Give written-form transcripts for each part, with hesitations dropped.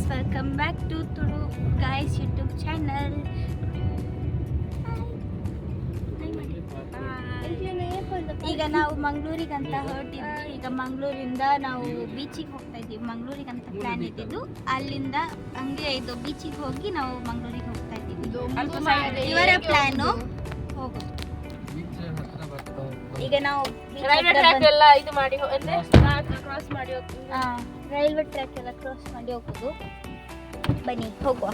guys, welcome back to Turu guys YouTube channel. ಈಗ ನಾವು ಮಂಗಳೂರಿಗೆ ಅಂತ ಹೊರಟಿದ್ವಿ. ಈಗ ಮಂಗಳೂರಿಂದ ನಾವು ಬೀಚಿಗೆ ಹೋಗ್ತಾ ಇದ್ದೀವಿ. ಮಂಗಳೂರಿಗೆ ಅಂತ ಪ್ಲಾನ್ ಇದ್ದಿದ್ದು, ಅಲ್ಲಿಂದ ಹಂಗೆ ಇದು ಬೀಚಿಗೆ ಹೋಗಿ ನಾವು ಮಂಗಳೂರಿಗೆ ಹೋಗ್ತಾ ಇದ್ದೀವಿ. ಇವರ ಪ್ಲಾನು ಹೋಗೋದು. ಈಗ ನಾವು ರೈಲ್ವೆ ಟ್ರ್ಯಾಕ್ ಎಲ್ಲ ಕ್ರಾಸ್ ಮಾಡಿ ಹೋಗೋದು. ಬನ್ನಿ ಹೋಗುವ.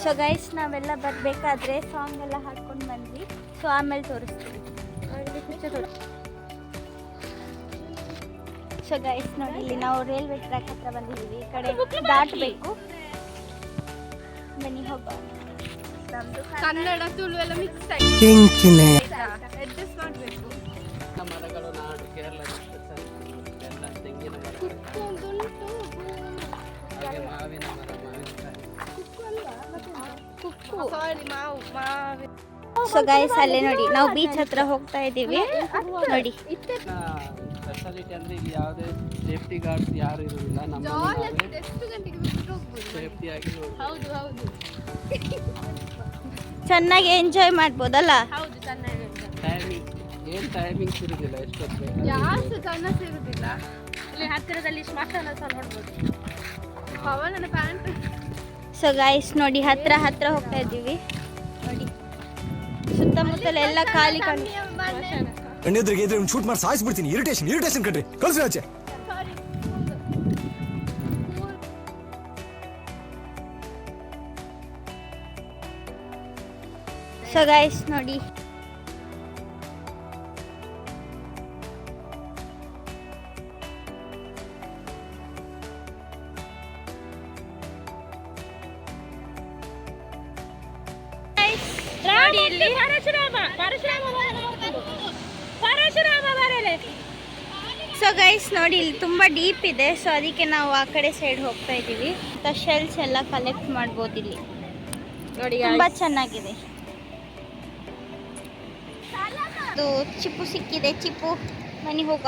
ಸೊ ಗೈಸ್, ನಾವೆಲ್ಲ ಬರಬೇಕಾದ್ರೆ ಸಾಂಗ್ ಎಲ್ಲ ಹಾಕೊಂಡು ಬಂದ್ವಿ. ಸೊ ಆಮೇಲೆ ತೋರಿಸ್ತೀವಿ. ಸೊ ಗೈಸ್ ನೋಡಿ, ಇಲ್ಲಿ ನಾವು ರೈಲ್ವೆ ಟ್ರ್ಯಾಕ್ ಹತ್ರ ಬಂದಿದ್ದೀವಿ. ಈ ಕಡೆ ದಾಟಬೇಕು. ಬನ್ನಿ ಹೋಗುವ. ಕನ್ನಡ ತುಳು ಎಲ್ಲ ಮಿಕ್ಸ್ ಆಗಿ ಅಡ್ಜಸ್ಟ್ ಮಾಡಬೇಕು. ಮರಗಳು ನಾಡು ಕೇರಳ ಎಲ್ಲ ತೆಂಗಿನ ಮರ, ಹಾಗೆ ಮಾವಿನ ಮರ, ಮಾವಿನಕಾಯಿ. ಸೊ ಗೈಸ್, ಅಲ್ಲೇ ನೋಡಿ ನಾವು ಬೀಚ್ ಹತ್ರ ಹೋಗ್ತಾ ಇದ್ದೀವಿ. ನೋಡಿ ಸ್ಪೆಷಾಲಿಟಿ ಅಂದ್ರೆ ಇಲ್ಲಿ ಯಾವುದೇ ಸೇಫ್ಟಿ ಗಾರ್ಡ್ಸ್ ಯಾರು ಇರುವುದಿಲ್ಲ. ನಮ್ಮ ಸೇಫ್ಟಿ ಆಗಿ ಹೌದು ಹೌದು ಚೆನ್ನಾಗಿ ಎಂಜಾಯ್ ಮಾಡ್ಬೋದಲ್ಲ. ಹೌದು ಚೆನ್ನಾಗಿ ಟೈಮಿಂಗ್ ಏನು ಟೈಮಿಂಗ್ಸ್ ಇರುವುದಿಲ್ಲ, ಎಷ್ಟೊತ್ತು ಬೇಕು ಜಾಸ್ತಿ ಕನಸು ಇರುವುದಿಲ್ಲ. ಇಲ್ಲಿ ಹತ್ತಿರದಲ್ಲಿ ಸ್ಮಶಾನ ಸಹ ನೋಡ್ಬೋದು. ಪವನನ ಪ್ಯಾಂಟ್. ಸೊ ಗೈಸ್ ನೋಡಿ, ಹತ್ರ ಹೋಗ್ತಾ ಇದ್ದೀವಿ. ನೋಡಿ ಸುತ್ತಮುತ್ತಲ ಎಲ್ಲ ಖಾಲಿ ಖಾಲಿ. ಎಣ್ಣೆದ್ರಿಗೆ ಇದ್ರೆ ಶೂಟ್ ಮಾಡಿ ಸಾಯಿಸ್ಬಿಡ್ತೀನಿ. ಇರಿಟೇಷನ್ ಕಣ್ರಿ, ಕಳ್ಸಿ ಆಚೆ. ಸೊ ಗೈಸ್ ನೋಡಿ, ಸೊ ಗೈಸ್ ನೋಡಿ, ಇಲ್ಲಿ ತುಂಬ ಡೀಪ್ ಇದೆ. ಸೊ ಅದಕ್ಕೆ ನಾವು ಆ ಕಡೆ ಸೈಡ್ ಹೋಗ್ತಾ ಇದ್ದೀವಿ. ಶೆಲ್ಸ್ ಎಲ್ಲ ಕಲೆಕ್ಟ್ ಮಾಡ್ಬೋದು ಇಲ್ಲಿ. ನೋಡಿ ತುಂಬ ಚೆನ್ನಾಗಿದೆ. ಅದು ಚಿಪ್ಪು ಸಿಕ್ಕಿದೆ, ಚಿಪ್ಪು. ಬನ್ನಿ ಹೋಗ.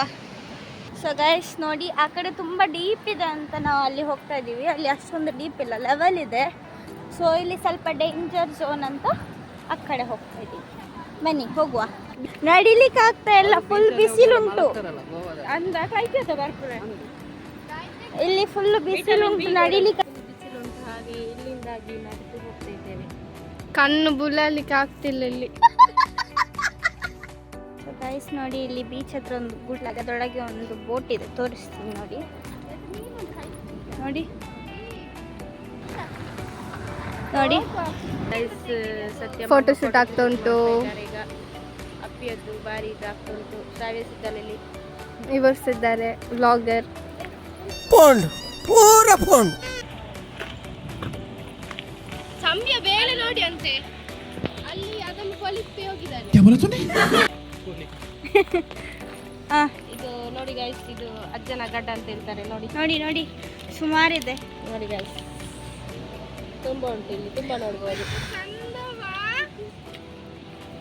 ಸೊ ಗೈಸ್ ನೋಡಿ, ಆ ಕಡೆ ತುಂಬ ಡೀಪ್ ಇದೆ ಅಂತ ನಾವು ಅಲ್ಲಿ ಹೋಗ್ತಾ ಇದ್ದೀವಿ. ಅಲ್ಲಿ ಅಷ್ಟೊಂದು ಡೀಪ್ ಇಲ್ಲ, ಲೆವೆಲ್ ಇದೆ. ಸೊ ಇಲ್ಲಿ ಸ್ವಲ್ಪ ಡೇಂಜರ್ ಝೋನ್ ಅಂತ ಆ ಕಡೆ ಹೋಗ್ತಾ ಇದ್ದೀವಿ. ಬನ್ನಿ ಹೋಗುವ. ನಡಿಲಿಕ್ಕೆ ಆಗ್ತಾ ಇಲ್ಲ, ಫುಲ್ ಬಿಸಿಲುಂಟು. ಅಂದ ಕೈಕೇತ ಬರ್ಪುರ ಇಲ್ಲಿ ಫುಲ್ ಬಿಸಿಲುಂಟು, ನಡಿಲಿಕ್ಕೆ ಬಿಸಿಲುಂಟು. ಹಾಗೆ ಇಲ್ಲಿಂದಾಗಿ ನಡೆದು ಹೋಗ್ತಾ ಇದ್ದೇವೆ. ಕಣ್ಣು ಬುಲಾಲಿಕ್ಕೆ ಆಗ್ತಿಲ್ಲ ಇಲ್ಲಿ. ಗೈಸ್ ನೋಡಿ, ಇಲ್ಲಿ ಬೀಚ್ ಹತ್ರ ಒಂದು ಗುಡ್ಲಗದೊಳಗೆ ಒಂದು ಬೋಟ್ ಇದೆ, ತೋರಿಸ್ತೀನಿ ನೋಡಿ. ನೋಡಿ ನೋಡಿ ಫೋಟೋ ಶೂಟ್ ಆಗ್ತಾ ಉಂಟು. ಈಗ ಅಪ್ಪಿಯದ್ದು ಬಾರಿ ಇದಾಗ್ತಾ ಉಂಟು. ಸಾವೇಸಿದ್ದರಲ್ಲಿ ವಿವರಿಸಿದ್ದಾರೆ ವ್ಲಾಗರ್. ಸಂಬ್ಯ ಬೇಳೆ ನೋಡಿ ಅಂತೆ, ಅಲ್ಲಿ ಅದನ್ನು ಕೊಲಿಕ್ಕೆ ಹೋಗಿದ್ದಾರೆ. ಇದು ನೋಡಿ ಗೈಸ್, ಇದು ಅಜ್ಜನ ಗಡ್ಡ ಅಂತ ಹೇಳ್ತಾರೆ. ನೋಡಿ ನೋಡಿ ನೋಡಿ, ಸುಮಾರಿದೆ ನೋಡಿ ಗೈಸ್, ತುಂಬ ಉಂಟು ಇಲ್ಲಿ, ತುಂಬ ನೋಡ್ಬೋದು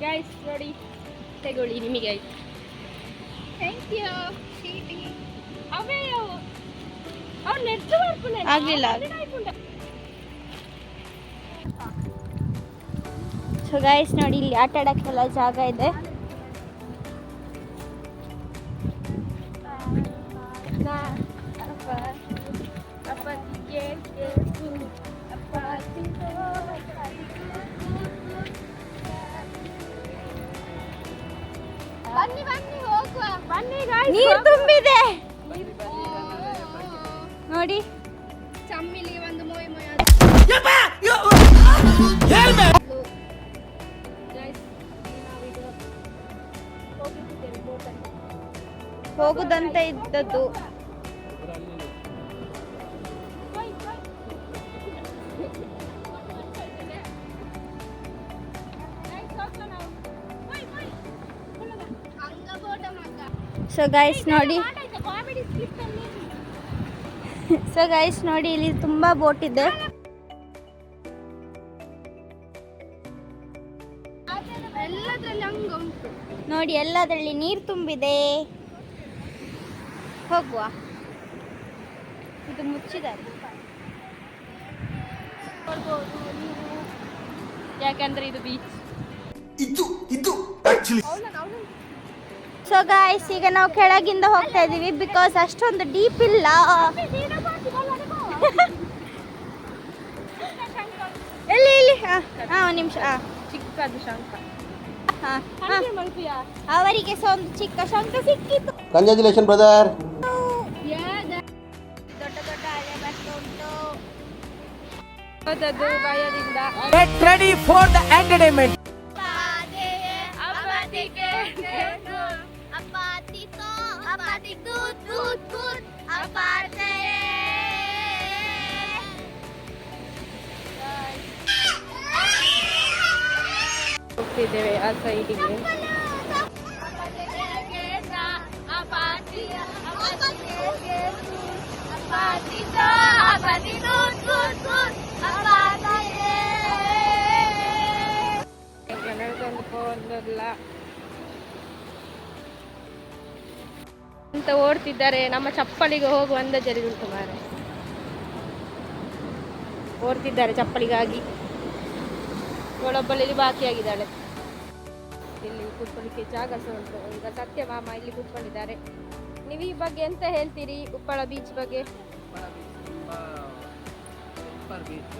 ಗೈಸ್. ನೋಡಿ ತಗೊಳ್ಳಿ ನಿಮಗೆ. Thank you. ಅವೇ ಅವ್ರು ನೆಟ್ಟು ಮಾಡ್ಕೊಂಡೆ ಆಗ್ಲಿಲ್ಲ. ಸೊ ಗೈಸ್ ನೋಡಿ, ಇಲ್ಲಿ ಆಟ ಆಡೋಕ್ಕೆಲ್ಲ ಜಾಗ ಇದೆ. ಬನ್ನಿ ಬನ್ನಿ ಹೋಗುವ. ಬನ್ನಿ ನೀರು ತುಂಬಿದೆ ನೋಡಿ. ಚಮ್ಮಿಲಿಗೆ ಒಂದು ಮೊಯ್ ಮೊಯ್ ಹೋಗುದಂತ ಇದ್ದದ್ದು. ಸೊ ಗೈಸ್ ನೋಡಿ, ಇಲ್ಲಿ ತುಂಬಾ ಬೋಟ್ ಇದೆ. ನೋಡಿ ಎಲ್ಲದರಲ್ಲಿ ನೀರು ತುಂಬಿದೆ. ಹೋಗುವ. ಇದು ಮುಚ್ಚಿದ್ದಾರೆ. ನೋಡ್ಬೋದು ನೀವು, ಯಾಕಂದ್ರೆ ಇದು ಬೀಚ್. ಸೊ ಗಾಯ್ಸ್, ಈಗ ನಾವು ಕೆಳಗಿಂದ ಹೋಗ್ತಾ ಇದೀವಿ ಬಿಕಾಸ್ ಅಷ್ಟೊಂದು ಡೀಪ್ ಇಲ್ಲ. ಎಲ್ಲಿ ಇಲ್ಲಿ ಒಂದು ನಿಮಿಷ. ಚಿಕ್ಕದು ಶಂಖ. ಅವರಿಗೆ ಸಹ ಒಂದು ಚಿಕ್ಕ ಶಂಖ ಸಿಕ್ಕಿತು. Congratulation brother. ದೊಡ್ಡ ದೊಡ್ಡ ಅಲೆ ಬರ್ತಾ ಉಂಟು. ಹೋದದ್ದು ಭಯದಿಂದ. Get ready for the entertainment. ಹೋಗ್ತಿದ್ದೇವೆ ಆ ಸೈಡಿಗೆ. ಅಂತ ಓಡ್ತಿದ್ದಾರೆ. ನಮ್ಮ ಚಪ್ಪಲಿಗೆ ಹೋಗುವ ಅಂದಾಜಲ್ಲಿ ಉಂಟು ಮಾರೆ. ಓಡ್ತಿದ್ದಾರೆ ಚಪ್ಪಲಿಗಾಗಿ. ಒಳೊಬ್ಬಳಲ್ಲಿ ಬಾಕಿಯಾಗಿದ್ದಾಳೆ. ಇಲ್ಲಿ ಕೂತ್ಕೊಳ್ಳಿಕ್ಕೆ ಜಾಗ ಸಹ ಉಂಟು. ಈಗ ಸತ್ಯ ಮಾಮ ಇಲ್ಲಿ ಕೂತ್ಕೊಂಡಿದ್ದಾರೆ. ನೀವು ಈ ಬಗ್ಗೆ ಎಂತ ಹೇಳ್ತೀರಿ? ಉಪ್ಪಳ ಬೀಚ್ ಬಗ್ಗೆ. ಉಪ್ಪಳ ಬೀಚ್ ತುಂಬ ಸೂಪರ್ ಬೀಚ್.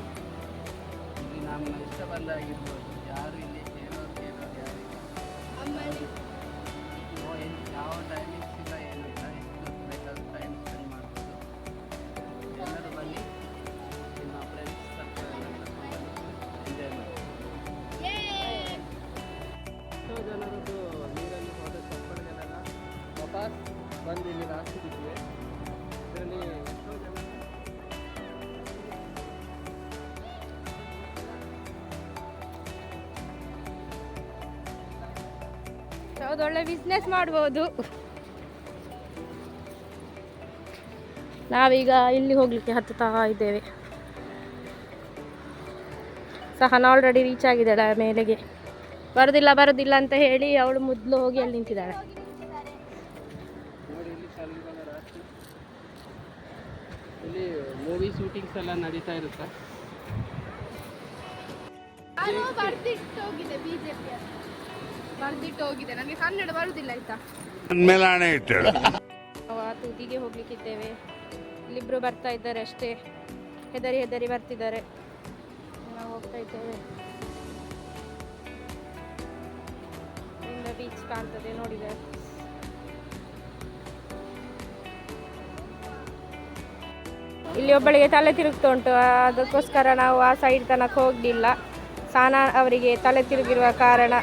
ಇಲ್ಲಿ ನಮ್ಮ ಇಷ್ಟ ಬಂದಾಗಿರ್ಬೋದು. ಯಾರು ಇಲ್ಲಿ ಕೇಳೋರು ಯಾರಿಲ್ಲ. ಯಾವ ಟೈಮಿಂಗ್ಸ್ ಇಲ್ಲ, ಏನಿಲ್ಲ. ಎಷ್ಟು ಬೇಕಾದ್ರೂ ಟೈಮ್ ಸ್ಪೆಂಡ್ ಮಾಡ್ಬೋದು. ಎಲ್ಲರೂ ಬನ್ನಿ, ನಿಮ್ಮ ಫ್ರೆಂಡ್ಸ್ ಸರ್ಕಲ್ ಎಲ್ಲ ಕರ್ಕೊಂಡು ಬನ್ನಿ, ಎಂಜಾಯ್ ಮಾಡಿ. ಎಷ್ಟೋ ಜನರದ್ದು ನೀರಲ್ಲಿ ಹೋದ ಚಪ್ಪಲಿಗಳೆಲ್ಲ ವಾಪಸ್ ಬಂದು ಇಲ್ಲಿ ಹಾಕಿದ್ದೀವಿ. ಇದರಲ್ಲಿ ಎಷ್ಟೋ ಜನ ಒಳ್ಳೆ ಬಿಸ್ನೆಸ್ ಮಾಡ್ಬೋದು. ನಾವೀಗ ಇಲ್ಲಿ ಹೋಗ್ಲಿಕ್ಕೆ ಹತ್ತುತ್ತಾ ಇದ್ದೇವೆ. ಸಹನ ಆಲ್ರೆಡಿ ರೀಚ್ ಆಗಿದ್ದಾಳೆ ಮೇಲೆಗೆ. ಬರುದಿಲ್ಲ ಅಂತ ಹೇಳಿ ಅವಳು ಮೊದಲು ಹೋಗಿ ಅಲ್ಲಿ ನಿಂತಿದ್ದಾಳೆ. ನೋಡಿ, ಇಲ್ಲಿ ಕಲ್ಲುಗಳ ರಾಶಿ. ಇಲ್ಲಿ ಮೂವಿ ಶೂಟಿಂಗ್ಸ್ ಎಲ್ಲ ನಡೀತಾ ಇರುತ್ತೆ. ಬರ್ದಿಟ್ಟು ಹೋಗಿದೆ. ನನಗೆ ಕನ್ನಡ ಬರುದಿಲ್ಲ ಆಯ್ತಾ. ನಾವು ಆ ತುದಿಗೆ ಹೋಗ್ಲಿಕ್ಕಿದ್ದೇವೆ. ಇಲ್ಲಿಬ್ರು ಬರ್ತಾ ಇದ್ದಾರೆ ಅಷ್ಟೇ. ಹೆದರಿ ಬರ್ತಿದ್ದಾರೆ. ನಾವು ಹೋಗ್ತಾ ಇದ್ದೇವೆ. ಬೀಚ್ ಕಾಣ್ತದೆ ನೋಡಿದೆ. ಇಲ್ಲಿ ಒಬ್ಬಳಿಗೆ ತಲೆ ತಿರುಗ್ತಾ ಉಂಟು. ಅದಕ್ಕೋಸ್ಕರ ನಾವು ಆ ಸೈಡ್ ತನಕ ಹೋಗಲಿಲ್ಲ. ಸಾನಾ ಅವರಿಗೆ ತಲೆ ತಿರುಗಿರುವ ಕಾರಣ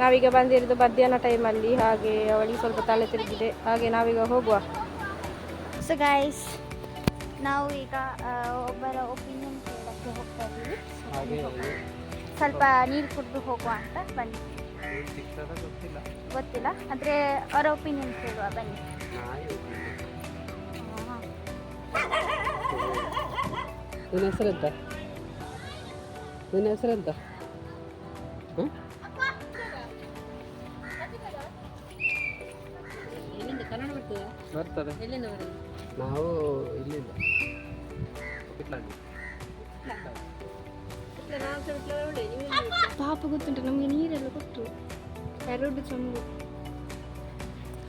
ನಾವೀಗ ಬಂದಿರೋದು ಮಧ್ಯಾಹ್ನ ಟೈಮಲ್ಲಿ. ಹಾಗೆ ಅವಳಿಗೆ ಸ್ವಲ್ಪ ತಲೆ ತಿರುಗಿದೆ. ಹಾಗೆ ನಾವೀಗ ಹೋಗುವ. ಸೊ ಗೈಸ್, ನಾವು ಈಗ ಒಬ್ಬರ ಒಪಿನಿಯನ್ ಕೇಳಕ್ಕೆ ಹೋಗ್ತಾ ಇದ್ದೀವಿ. ಸ್ವಲ್ಪ ನೀರು ಕುಡಿದು ಹೋಗುವ ಅಂತ ಬನ್ನಿ. ಗೊತ್ತಿಲ್ಲ, ಆದರೆ ಅವರ ಒಪಿನಿಯನ್ ಕೇಳುವ ಬನ್ನಿ. ನಿನ್ನ ಹೆಸರೆಂತ? ಬರ್ತದೆ. ನಾವು ಇಲ್ಲಿಂದ ಪಾಪ ಗೊತ್ತುಂಟು ನಮಗೆ ನೀರೆಲ್ಲ ಕೊಟ್ಟು 2 ಚಂಬು.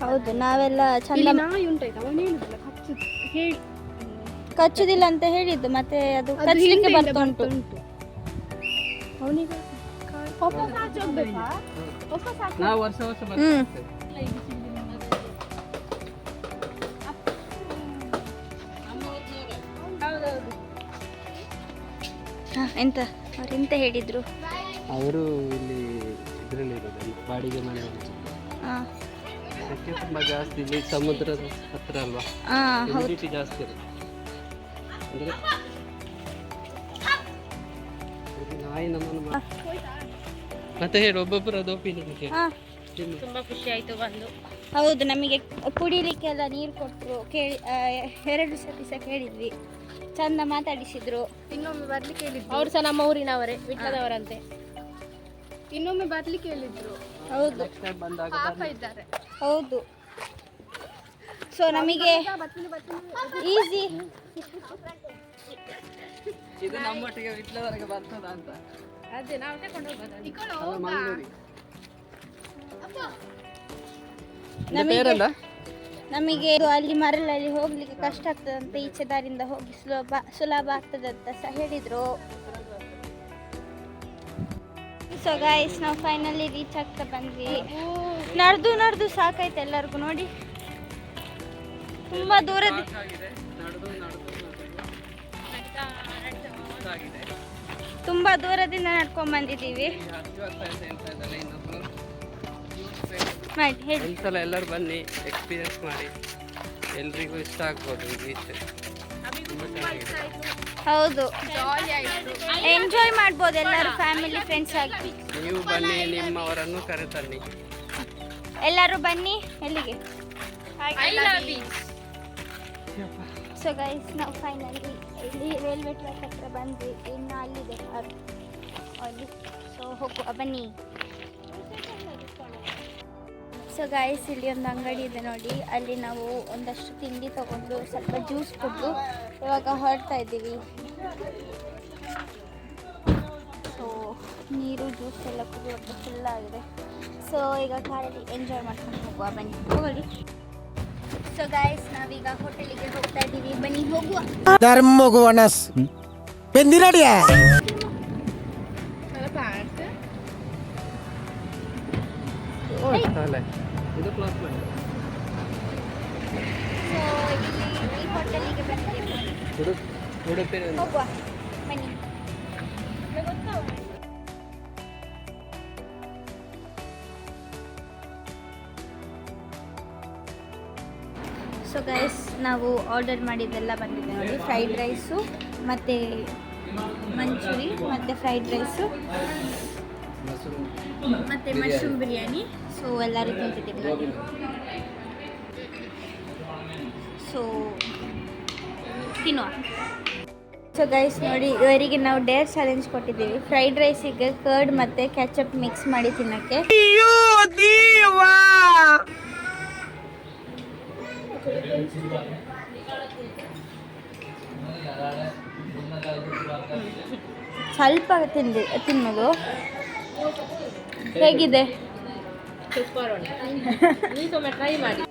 ಹೌದು, ನಾವೆಲ್ಲ ಚಂದ ನಾಯಿ ಉಂಟಾಯ್ತು. ಅವನು ಹೇಳುದಿಲ್ಲ ಹೇಳಿ ಕಚ್ಚುದಿಲ್ಲ ಅಂತ ಹೇಳಿದ್ದು, ಮತ್ತೆ ಅದು ಕಚ್ಚಲಿಕ್ಕೆ ಬರ್ತಾ ಉಂಟು. ಅವನಿಗೆ ನಾವು ವರ್ಷ ಬರ್ತೀವಿ. ಎಂತ ಅವ್ರು ಎಂತ ಹೇಳಿದ್ರು? ಅವರು ಇಲ್ಲಿ ಇದರಲ್ಲಿ ಇರೋದು ಬಾಡಿಗೆ ಮನೆ. ಅದಕ್ಕೆ ತುಂಬ ಜಾಸ್ತಿ ಇಲ್ಲಿ ಸಮುದ್ರದ ಹತ್ರ ಅಲ್ವಾ, ಹ್ಯುಮಿಡಿಟಿ ಜಾಸ್ತಿ ಇರುತ್ತೆ. ಅಂದರೆ ನಾಯಿ ನಮ್ಮನ್ನು ಮತ್ತೆ ಹೇಳಿ ಒಬ್ಬೊಬ್ಬರು ಅದು ಒಪಿನಿಯನ್ ಹೇಳಿ. ತುಂಬಾ ಖುಷಿ ಆಯ್ತು ಬಂದು. ಹೌದು, ನಮಗೆ ಕುಡಿಲಿಕ್ಕೆಲ್ಲ ನೀರು ಕೊಟ್ಟರು. 2 ಸತಿ ಸಹ ಕೇಳಿದ್ವಿ, ಚಂದ ಮಾತಾಡಿಸಿದ್ರು. ಇನ್ನೊಮ್ಮೆ ಬರ್ಲಿಕ್ಕೆ ಹೇಳಿದ್ರು. ಅವ್ರು ಸಹ ನಮ್ಮ ಊರಿನವರೇ, ವಿಟ್ಲದವರಂತೆ. ಇನ್ನೊಮ್ಮೆ ಬರ್ಲಿಕ್ಕೆ ಹೇಳಿದ್ರು. ಹೌದು, ನೆಕ್ಸ್ಟ್ ಟೈಮ್ ಬಂದಾಗ ಪಾಪ ಇದ್ದಾರೆ. ಹೌದು. ಸೊ ನಮಗೆ ಈಸಿ. ಇದು ನಮ್ಮೊಟ್ಟಿಗೆ ಇಟ್ಲವರೆಗೆ ಬರ್ತದ ಅಂತ. ಅದೇ ನಾವು ತಗೊಂಡು ಹೋಗೋದು. ಅದು ಮಂಗಳೂರಿಗೆ. ನಮಗೆ ಅಲ್ಲಿ ಮರಳಲ್ಲಿ ಹೋಗ್ಲಿಕ್ಕೆ ಕಷ್ಟ ಆಗ್ತದಂತ, ಈಚೆ ದಾರಿಯಿಂದ ಹೋಗಿ ಸುಲಭ ಆಗ್ತದೆ ಅಂತ ಸಹ ಹೇಳಿದ್ರು. ಸೊ ಗೈಸ್ ನಾವು ಫೈನಲಿ ರೀಚ್ ಆಗ್ತಾ ಬಂದ್ವಿ. ನಡೆದು ಸಾಕಾಯ್ತು ಎಲ್ಲರಿಗೂ. ನೋಡಿ ತುಂಬಾ ದೂರದ ಸಾಕಾಗಿದೆ. ನಡೆದು ಸಾಕಾಗಿದೆ. ತುಂಬಾ ದೂರದಿಂದ ನಡ್ಕೊಂಡ್ ಬಂದಿದ್ದೀವಿ. ಮಾಡಿ ಹೇಳಿ. ಒಂದ್ಸಲ ಎಲ್ಲರೂ ಬನ್ನಿ, ಎಕ್ಸ್ಪೀರಿಯನ್ಸ್ ಮಾಡಿ, ಎಲ್ರಿಗೂ ಇಷ್ಟ ಆಗ್ಬೋದು ಈ ಬೀಚ್. ತುಂಬ ಚೆನ್ನಾಗಿದೆ. ಹೌದು, ಎಂಜಾಯ್ ಮಾಡ್ಬೋದು ಎಲ್ಲರೂ ಫ್ಯಾಮಿಲಿ ಫ್ರೆಂಡ್ಸ್ ಆಗಿ. ನೀವು ಬನ್ನಿ, ನಿಮ್ಮವರನ್ನು ಕರೆತನ್ನಿ. ಎಲ್ಲರೂ ಬನ್ನಿ. ಎಲ್ಲಿಗೆ? ಸೊ ಗೈಸ್ ನಾವು ಫೈನಲಿ ಇಲ್ಲಿ ರೈಲ್ವೆ ಟ್ರ್ಯಾಕ್ ಹತ್ರ ಬಂದ್ವಿ. ಇನ್ನು ಅಲ್ಲಿದೆ ಅಲ್ಲಿ. ಸೊ ಹೋಗುವ ಬನ್ನಿ. ಸೊ ಗೈಸ್ ಇಲ್ಲಿ ಒಂದು ಅಂಗಡಿ ಇದೆ ನೋಡಿ, ಅಲ್ಲಿ ನಾವು ಒಂದಷ್ಟು ತಿಂಡಿ ತಗೊಂಡು ಸ್ವಲ್ಪ ಜ್ಯೂಸ್ ಕುಡಿದು ಇವಾಗ ಹೊರಡ್ತಾ ಇದ್ದೀವಿ. ಸೊ ನೀರು ಜ್ಯೂಸ್ ಎಲ್ಲ ಕುಡಿಯೋದು ಫುಲ್ ಆಗಿದೆ. ಸೊ ಈಗ ಕಾರಲ್ಲಿ ಎಂಜಾಯ್ ಮಾಡ್ಕೊಂಡು ಹೋಗುವ ಬನ್ನಿ. ಹೋಗಲಿ. ಸೊ ಗೈಸ್ ನಾವೀಗ ಹೋಟೆಲಿಗೆ ಹೋಗ್ತಾ ಇದ್ದೀವಿ, ಬನ್ನಿ ಹೋಗುವ. ಧರ್ಮಗುವನಸ್ ಪೆಂದಿರಡಿಯ ಇದು ಕ್ಲಾಸ್ ಮಾಡಿ. ಸೊ ಈ ಹೋಟೆಲಿಗೆ ಬಂದಿದ್ದೀವಿ, ಉಡುಪಿನ ಹೋಗುವ ಬನ್ನಿ. ಸೊ ಗೈಸ್ ನಾವು ಆರ್ಡರ್ ಮಾಡಿದ್ದೆಲ್ಲ ಬಂದಿದೆ ನೋಡಿ. ಫ್ರೈಡ್ ರೈಸು ಮತ್ತು ಮಂಚೂರಿ ಮತ್ತು ಫ್ರೈಡ್ ರೈಸು ಮತ್ತು ಮಶ್ರೂಮ್ ಬಿರಿಯಾನಿ. ಸೊ ಎಲ್ಲರೂ ತಿಂತಿದ್ದೀವಿ ನೋಡಿ. ಸೊ ತಿನ್ನುವ. ಸೊ ಗೈಸ್ ನೋಡಿ, ಇವರಿಗೆ ನಾವು ಡೇರ್ ಚಾಲೆಂಜ್ ಕೊಟ್ಟಿದ್ದೀವಿ. ಫ್ರೈಡ್ ರೈಸಿಗೆ ಕರ್ಡ್ ಮತ್ತು ಕ್ಯಾಚಪ್ ಮಿಕ್ಸ್ ಮಾಡಿ ತಿನ್ನೋಕ್ಕೆ. ಸ್ವಲ್ಪ ತಿನ್ನೋದು. ಹೇಗಿದೆ? ಸೂಪರ್ ಉಂಟು. ನೀವು ಒಮ್ಮೆ ಟ್ರೈ ಮಾಡಿ.